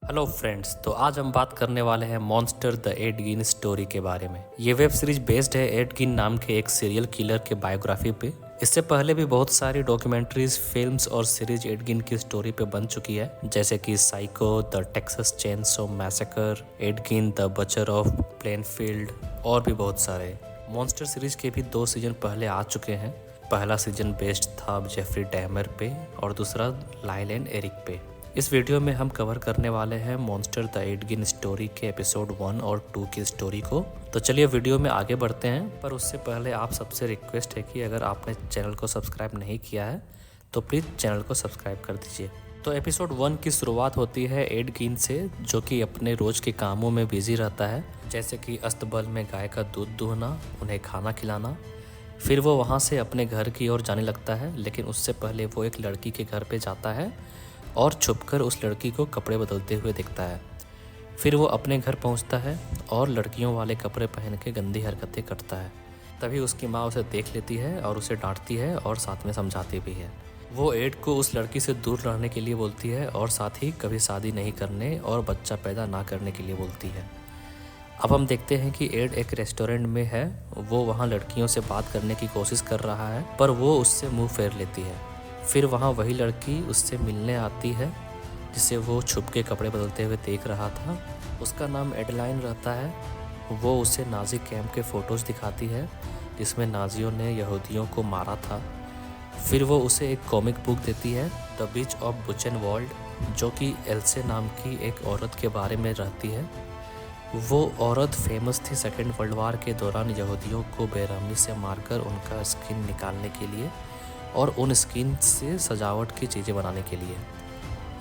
Hello friends, तो आज हम बात करने वाले हैं मॉन्स्टर द एड गिन स्टोरी के बारे में। ये वेब सीरीज बेस्ड है एड गिन नाम के एक सीरियल किलर के बायोग्राफी पे। इससे पहले भी बहुत सारी डॉक्यूमेंट्रीज, फिल्म्स और सीरीज एड गिन की स्टोरी पे बन चुकी है, जैसे कि Psycho, the Texas Chainsaw Massacre, Ed Gein the Butcher of Plainfield और भी बहुत सारे। मॉन्स्टर सीरीज के भी 2 सीजन पहले आ चुके हैं। पहला सीजन बेस्ड था जेफरी डैमर पे और दूसरा लाइल एंड एरिक पे। इस वीडियो में हम कवर करने वाले हैं मॉन्स्टर द एड गिन स्टोरी के एपिसोड 1 और 2 की स्टोरी को। तो चलिए वीडियो में आगे बढ़ते हैं, पर उससे पहले आप सबसे रिक्वेस्ट है कि अगर आपने चैनल को सब्सक्राइब नहीं किया है तो प्लीज़ चैनल को सब्सक्राइब कर दीजिए। तो एपिसोड 1 की शुरुआत होती है एड गिन से, जो कि अपने रोज के कामों में बिजी रहता है, जैसे कि अस्तबल में गाय का दूध दूहना, उन्हें खाना खिलाना। फिर वो वहाँ से अपने घर की ओर जाने लगता है, लेकिन उससे पहले वो एक लड़की के घर पे जाता है और छुपकर उस लड़की को कपड़े बदलते हुए दिखता है। फिर वो अपने घर पहुंचता है और लड़कियों वाले कपड़े पहन के गंदी हरकतें करता है। तभी उसकी माँ उसे देख लेती है और उसे डांटती है और साथ में समझाती भी है। वो एड को उस लड़की से दूर रहने के लिए बोलती है और साथ ही कभी शादी नहीं करने और बच्चा पैदा ना करने के लिए बोलती है। अब हम देखते हैं कि एड एक रेस्टोरेंट में है। वो वहाँ लड़कियों से बात करने की कोशिश कर रहा है, पर वो उससे मुंह फेर लेती है। फिर वहाँ वही लड़की उससे मिलने आती है जिसे वो छुप के कपड़े बदलते हुए देख रहा था। उसका नाम एडलाइन रहता है। वो उसे नाजी कैंप के फ़ोटोज़ दिखाती है जिसमें नाजियों ने यहूदियों को मारा था। फिर वो उसे एक कॉमिक बुक देती है, द बीच ऑफ बुचेनवाल्ड, जो कि एल्से नाम की एक औरत के बारे में रहती है। वो औरत फेमस थी सेकेंड वर्ल्ड वार के दौरान यहूदियों को बेरहमी से मारकर उनका स्किन निकालने के लिए और उन स्किन से सजावट की चीज़ें बनाने के लिए।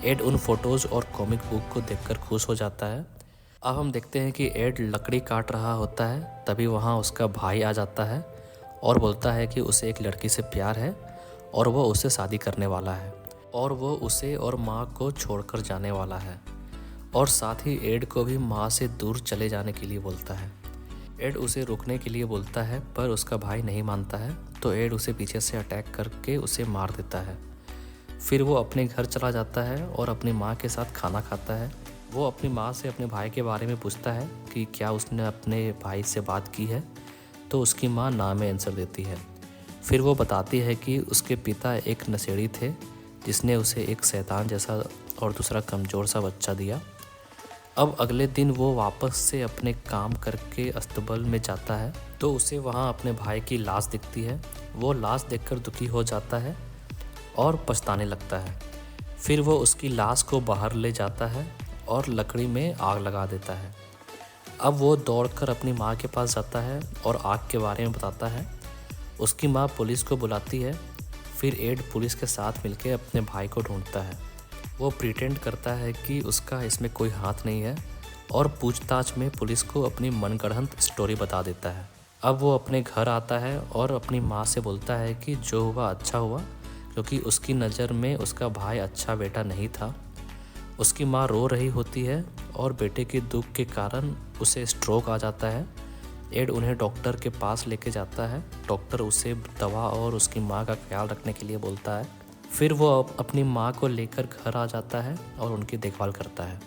एड उन फोटोज़ और कॉमिक बुक को देखकर खुश हो जाता है। अब हम देखते हैं कि एड लकड़ी काट रहा होता है, तभी वहाँ उसका भाई आ जाता है और बोलता है कि उसे एक लड़की से प्यार है और वो उससे शादी करने वाला है और वो उसे और माँ को छोड़कर जाने वाला है, और साथ ही एड को भी माँ से दूर चले जाने के लिए बोलता है। एड उसे रुकने के लिए बोलता है, पर उसका भाई नहीं मानता है, तो एड उसे पीछे से अटैक करके उसे मार देता है। फिर वो अपने घर चला जाता है और अपनी माँ के साथ खाना खाता है। वो अपनी माँ से अपने भाई के बारे में पूछता है कि क्या उसने अपने भाई से बात की है, तो उसकी माँ ना में आंसर देती है। फिर वो बताती है कि उसके पिता एक नशेड़ी थे जिसने उसे एक शैतान जैसा और दूसरा कमज़ोर सा बच्चा दिया। अब अगले दिन वो वापस से अपने काम करके अस्तबल में जाता है, तो उसे वहाँ अपने भाई की लाश दिखती है। वो लाश देखकर दुखी हो जाता है और पछताने लगता है। फिर वो उसकी लाश को बाहर ले जाता है और लकड़ी में आग लगा देता है। अब वो दौड़कर अपनी माँ के पास जाता है और आग के बारे में बताता है। उसकी माँ पुलिस को बुलाती है। फिर एड पुलिस के साथ मिलकर अपने भाई को ढूंढता है। वो प्रिटेंड करता है कि उसका इसमें कोई हाथ नहीं है और पूछताछ में पुलिस को अपनी मनगढ़ंत स्टोरी बता देता है। अब वो अपने घर आता है और अपनी माँ से बोलता है कि जो हुआ अच्छा हुआ, क्योंकि उसकी नज़र में उसका भाई अच्छा बेटा नहीं था। उसकी माँ रो रही होती है और बेटे के दुख के कारण उसे स्ट्रोक आ जाता है। एड उन्हें डॉक्टर के पास लेके जाता है। डॉक्टर उसे दवा और उसकी माँ का ख्याल रखने के लिए बोलता है। फिर वो अपनी माँ को लेकर घर आ जाता है और उनकी देखभाल करता है।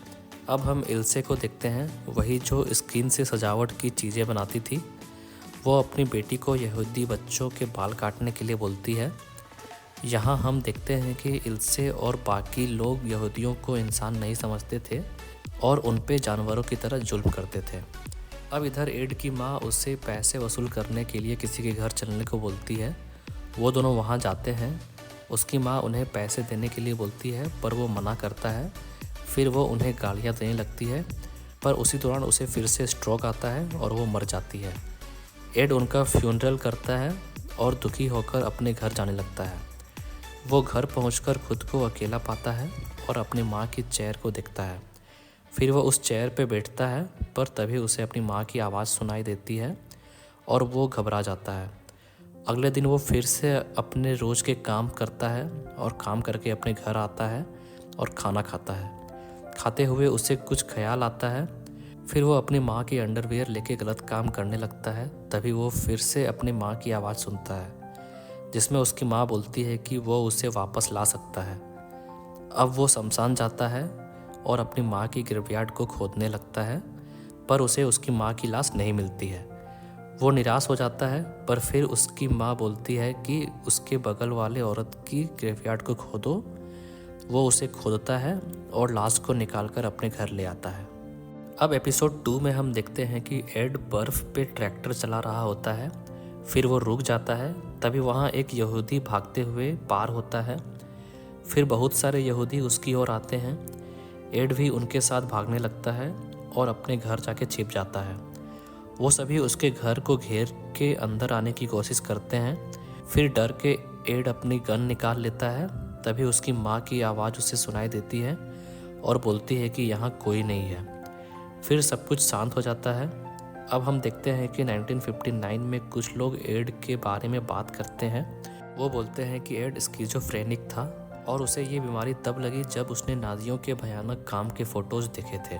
अब हम इल्से को देखते हैं, वही जो स्किन से सजावट की चीज़ें बनाती थी। वो अपनी बेटी को यहूदी बच्चों के बाल काटने के लिए बोलती है। यहाँ हम देखते हैं कि इल्से और बाकी लोग यहूदियों को इंसान नहीं समझते थे और उन पे जानवरों की तरह जुल्म करते थे। अब इधर एड की माँ उससे पैसे वसूल करने के लिए किसी के घर चलने को बोलती है। वो दोनों वहाँ जाते हैं। उसकी माँ उन्हें पैसे देने के लिए बोलती है, पर वो मना करता है। फिर वो उन्हें गालियाँ देने लगती है, पर उसी दौरान उसे फिर से स्ट्रोक आता है और वो मर जाती है। एड उनका फ्यूनरल करता है और दुखी होकर अपने घर जाने लगता है। वो घर पहुंचकर खुद को अकेला पाता है और अपनी माँ की चेयर को देखता है। फिर वो उस चेयर पे बैठता है, पर तभी उसे अपनी माँ की आवाज़ सुनाई देती है और वो घबरा जाता है। अगले दिन वो फिर से अपने रोज़ के काम करता है और काम करके अपने घर आता है और खाना खाता है। खाते हुए उसे कुछ ख्याल आता है। फिर वो अपनी माँ की अंडरवियर लेके गलत काम करने लगता है। तभी वो फिर से अपनी माँ की आवाज़ सुनता है, जिसमें उसकी माँ बोलती है कि वो उसे वापस ला सकता है। अब वो शमशान जाता है और अपनी माँ की ग्रेवयार्ड को खोदने लगता है, पर उसे उसकी माँ की लाश नहीं मिलती है। वो निराश हो जाता है, पर फिर उसकी माँ बोलती है कि उसके बगल वाले औरत की ग्रेवयार्ड को खोदो। वो उसे खोदता है और लाश को निकालकर अपने घर ले आता है। अब एपिसोड 2 में हम देखते हैं कि एड बर्फ पे ट्रैक्टर चला रहा होता है, फिर वो रुक जाता है। तभी वहाँ एक यहूदी भागते हुए पार होता है। फिर बहुत सारे यहूदी उसकी ओर आते हैं। एड भी उनके साथ भागने लगता है और अपने घर जाके छिप जाता है। वो सभी उसके घर को घेर के अंदर आने की कोशिश करते हैं। फिर डर के एड अपनी गन निकाल लेता है। तभी उसकी माँ की आवाज़ उसे सुनाई देती है और बोलती है कि यहाँ कोई नहीं है। फिर सब कुछ शांत हो जाता है। अब हम देखते हैं कि 1959 में कुछ लोग एड के बारे में बात करते हैं। वो बोलते हैं कि एड स्किज़ोफ्रेनिक था और उसे ये बीमारी तब लगी जब उसने नाजियों के भयानक काम के फ़ोटोज़ देखे थे,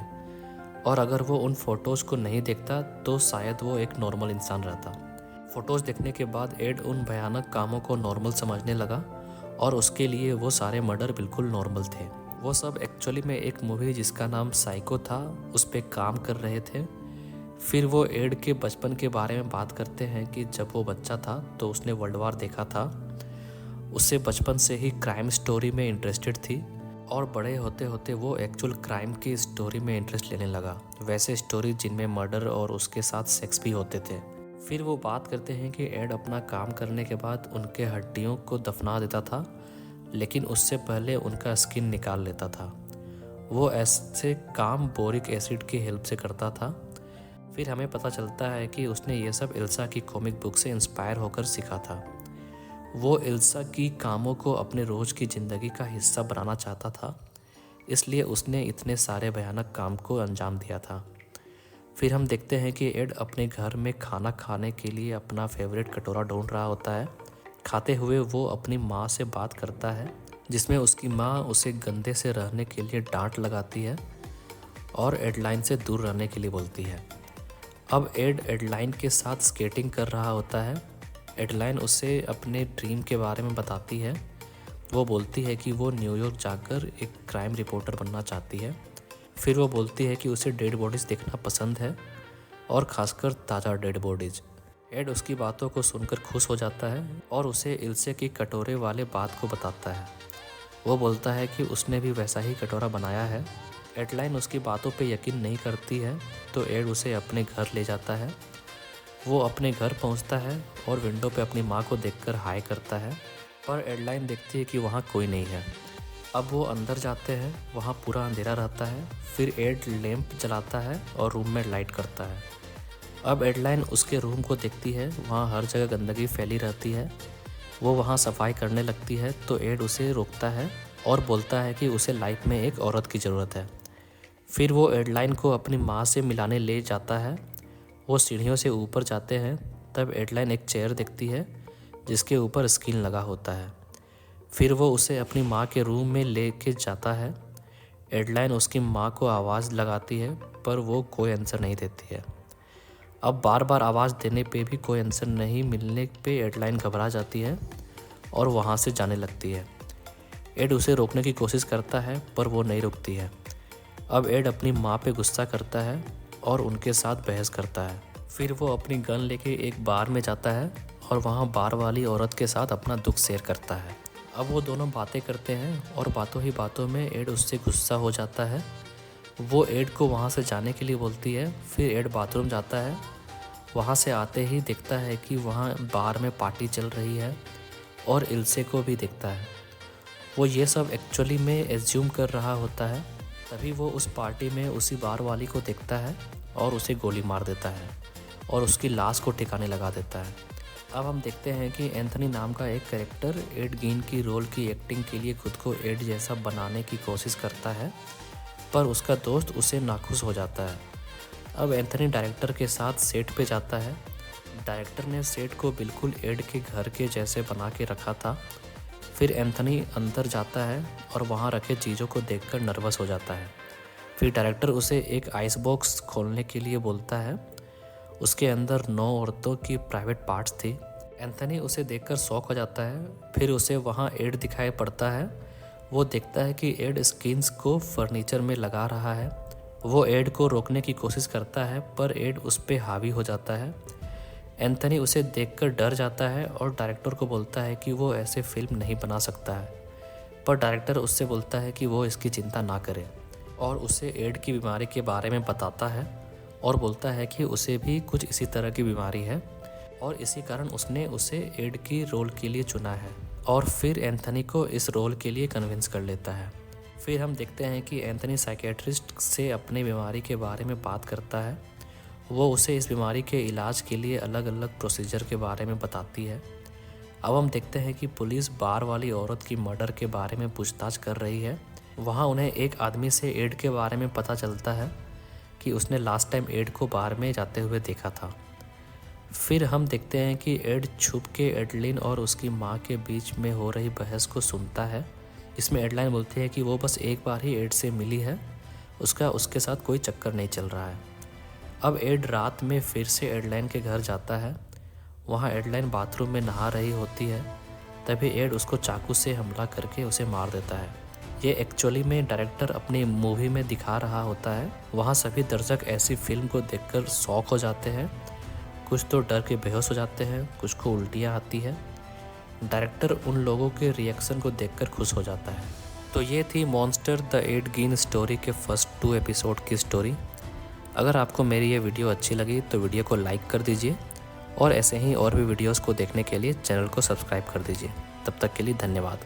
और अगर वो उन फ़ोटोज़ को नहीं देखता तो शायद वो एक नॉर्मल इंसान रहता। फ़ोटोज़ देखने के बाद एड उन भयानक कामों को नॉर्मल समझने लगा और उसके लिए वो सारे मर्डर बिल्कुल नॉर्मल थे। वो सब एक्चुअली में एक मूवी जिसका नाम साइको था उस पर काम कर रहे थे। फिर वो एड के बचपन के बारे में बात करते हैं कि जब वो बच्चा था तो उसने वर्ल्ड वार देखा था। उससे बचपन से ही क्राइम स्टोरी में इंटरेस्टेड थी और बड़े होते होते वो एक्चुअल क्राइम की स्टोरी में इंटरेस्ट लेने लगा, वैसे स्टोरी जिनमें मर्डर और उसके साथ सेक्स भी होते थे। फिर वो बात करते हैं कि एड अपना काम करने के बाद उनके हड्डियों को दफना देता था, लेकिन उससे पहले उनका स्किन निकाल लेता था। वो ऐसे काम बोरिक एसिड की हेल्प से करता था। फिर हमें पता चलता है कि उसने ये सब इल्सा की कॉमिक बुक से इंस्पायर होकर सीखा था। वो इल्सा की कामों को अपने रोज़ की ज़िंदगी का हिस्सा बनाना चाहता था, इसलिए उसने इतने सारे भयानक काम को अंजाम दिया था। फिर हम देखते हैं कि एड अपने घर में खाना खाने के लिए अपना फेवरेट कटोरा ढूंढ रहा होता है। खाते हुए वो अपनी माँ से बात करता है, जिसमें उसकी माँ उसे गंदे से रहने के लिए डांट लगाती है और एडलाइन से दूर रहने के लिए बोलती है। अब एड एडलाइन के साथ स्केटिंग कर रहा होता है। एडलाइन उसे अपने ड्रीम के बारे में बताती है। वो बोलती है कि वो न्यूयॉर्क जाकर एक क्राइम रिपोर्टर बनना चाहती है। फिर वो बोलती है कि उसे डेड बॉडीज़ देखना पसंद है और ख़ासकर ताज़ा डेड बॉडीज़। एड उसकी बातों को सुनकर खुश हो जाता है और उसे इल्से की कटोरे वाले बात को बताता है। वो बोलता है कि उसने भी वैसा ही कटोरा बनाया है। एडलाइन उसकी बातों पे यकीन नहीं करती है, तो एड उसे अपने घर ले जाता है। वो अपने घर पहुंचता है और विंडो पे अपनी माँ को देखकर हाय करता है, पर एडलाइन देखती है कि वहाँ कोई नहीं है। अब वो अंदर जाते हैं, वहाँ पूरा अंधेरा रहता है। फिर एड लैंप जलाता है और रूम में लाइट करता है। अब एडलाइन उसके रूम को देखती है, वहाँ हर जगह गंदगी फैली रहती है। वो वहाँ सफाई करने लगती है, तो एड उसे रोकता है और बोलता है कि उसे लाइफ में एक औरत की ज़रूरत है। फिर वो एडलाइन को अपनी माँ से मिलाने ले जाता है। वो सीढ़ियों से ऊपर जाते हैं, तब एडलाइन एक चेयर देखती है जिसके ऊपर स्क्रीन लगा होता है। फिर वो उसे अपनी माँ के रूम में लेके जाता है। एडलाइन उसकी माँ को आवाज़ लगाती है, पर वो कोई आंसर नहीं देती है। अब बार बार आवाज़ देने पे भी कोई आंसर नहीं मिलने पे एडलाइन घबरा जाती है और वहाँ से जाने लगती है। एड उसे रोकने की कोशिश करता है, पर वो नहीं रुकती है। अब एड अपनी माँ पे गुस्सा करता है और उनके साथ बहस करता है। फिर वो अपनी गन लेके एक बार में जाता है और वहाँ बार वाली औरत के साथ अपना दुख शेयर करता है। अब वो दोनों बातें करते हैं और बातों ही बातों में एड उससे गुस्सा हो जाता है। वो एड को वहाँ से जाने के लिए बोलती है। फिर एड बाथरूम जाता है। वहाँ से आते ही देखता है कि वहाँ बार में पार्टी चल रही है और इल्से को भी देखता है। वो ये सब एक्चुअली में एज्यूम कर रहा होता है। तभी वो उस पार्टी में उसी बार वाली को देखता है और उसे गोली मार देता है और उसकी लाश को ठिकाने लगा देता है। अब हम देखते हैं कि एंथनी नाम का एक कैरेक्टर एड गीन की रोल की एक्टिंग के लिए खुद को एड जैसा बनाने की कोशिश करता है, पर उसका दोस्त उसे नाखुश हो जाता है। अब एंथनी डायरेक्टर के साथ सेट पे जाता है। डायरेक्टर ने सेट को बिल्कुल एड के घर के जैसे बना के रखा था। फिर एंथनी अंदर जाता है और वहाँ रखे चीज़ों को देखकर नर्वस हो जाता है। फिर डायरेक्टर उसे एक आइस बॉक्स खोलने के लिए बोलता है। उसके अंदर 9 औरतों की प्राइवेट पार्ट्स थी। एंथनी उसे देखकर शॉक हो जाता है। फिर उसे वहाँ एड दिखाई पड़ता है। वो देखता है कि एड स्किन्स को फर्नीचर में लगा रहा है। वो एड को रोकने की कोशिश करता है पर एड उस पर हावी हो जाता है। एंथनी उसे देखकर डर जाता है और डायरेक्टर को बोलता है कि वो ऐसे फिल्म नहीं बना सकता है, पर डायरेक्टर उससे बोलता है कि वो इसकी चिंता ना करे और उसे एड की बीमारी के बारे में बताता है और बोलता है कि उसे भी कुछ इसी तरह की बीमारी है और इसी कारण उसने उसे एड की रोल के लिए चुना है और फिर एंथनी को इस रोल के लिए कन्विंस कर लेता है। फिर हम देखते हैं कि एंथनी साइकेट्रिस्ट से अपनी बीमारी के बारे में बात करता है। वो उसे इस बीमारी के इलाज के लिए अलग अलग प्रोसीजर के बारे में बताती है। अब हम देखते हैं कि पुलिस बार वाली औरत की मर्डर के बारे में पूछताछ कर रही है। वहाँ उन्हें एक आदमी से एड के बारे में पता चलता है कि उसने लास्ट टाइम एड को बार में जाते हुए देखा था। फिर हम देखते हैं कि एड छुप के एडलिन और उसकी माँ के बीच में हो रही बहस को सुनता है। इसमें एडलाइन बोलती है कि वो बस एक बार ही एड से मिली है, उसके साथ कोई चक्कर नहीं चल रहा है। अब एड रात में फिर से एडलाइन के घर जाता है। वहाँ एडलाइन बाथरूम में नहा रही होती है। तभी एड उसको चाकू से हमला करके उसे मार देता है। ये एक्चुअली में डायरेक्टर अपनी मूवी में दिखा रहा होता है। वहाँ सभी दर्शक ऐसी फिल्म को देखकर शॉक हो जाते हैं। कुछ तो डर के बेहोश हो जाते हैं, कुछ को उल्टियाँ आती है। डायरेक्टर उन लोगों के रिएक्शन को देखकर खुश हो जाता है। तो ये थी Monster the Ed Gein story के फर्स्ट 2 एपिसोड की स्टोरी। अगर आपको मेरी ये वीडियो अच्छी लगी तो वीडियो को लाइक कर दीजिए और ऐसे ही और भी वीडियोस को देखने के लिए चैनल को सब्सक्राइब कर दीजिए। तब तक के लिए धन्यवाद।